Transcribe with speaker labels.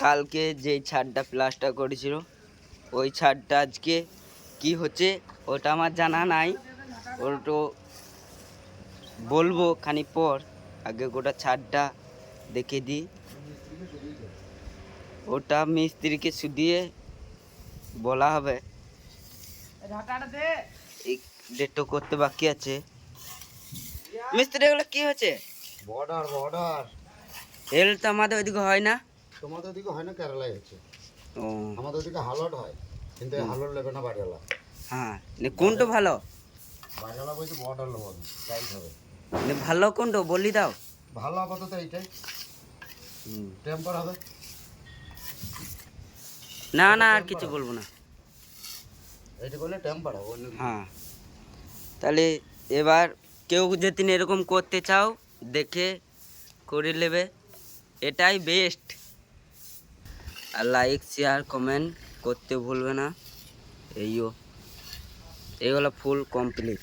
Speaker 1: কালকে যে ছাদটা প্লাস্টার করেছিল ওই ছাদটা আজকে কি হচ্ছে ওটা আমার জানা নাই, ওটা বলবো খানিক পর। আগে গোটা ছাদটা দেখে দিই। ওটা মিস্ত্রিকে শুধিয়ে বলা হবে। এই ডেটটা করতে বাকি আছে। মিস্ত্রি এগুলো কি হচ্ছে?
Speaker 2: বর্ডার বর্ডার
Speaker 1: এল তো আমাদের ওইদিকে হয় না।
Speaker 2: তোমাদের দিকে হয় না, কেরালায় হচ্ছে।
Speaker 1: ও
Speaker 2: আমাদের দিকে হালট হয়, কিন্তু হালট নেবে না বাড়িওয়ালা।
Speaker 1: হ্যাঁ, কোনটা ভালো?
Speaker 2: বাড়িওয়ালা বলছে বর্ডার নেবো, টাইট হবে।
Speaker 1: ভালো কোনটা বলি দাও।
Speaker 2: ভালো আপাতত এইটাই, টেম্পার হবে।
Speaker 1: না না আর কিছু বলবো না।
Speaker 2: এইটা করলে টেম্পার হবে।
Speaker 1: হ্যাঁ, তাহলে এবার কেউ যদি এরকম করতে চাও দেখে করে নেবে, এটাই বেস্ট। আর লাইক শেয়ার কমেন্ট করতে ভুলবে না। এইও, এগুলো ফুল কমপ্লিট।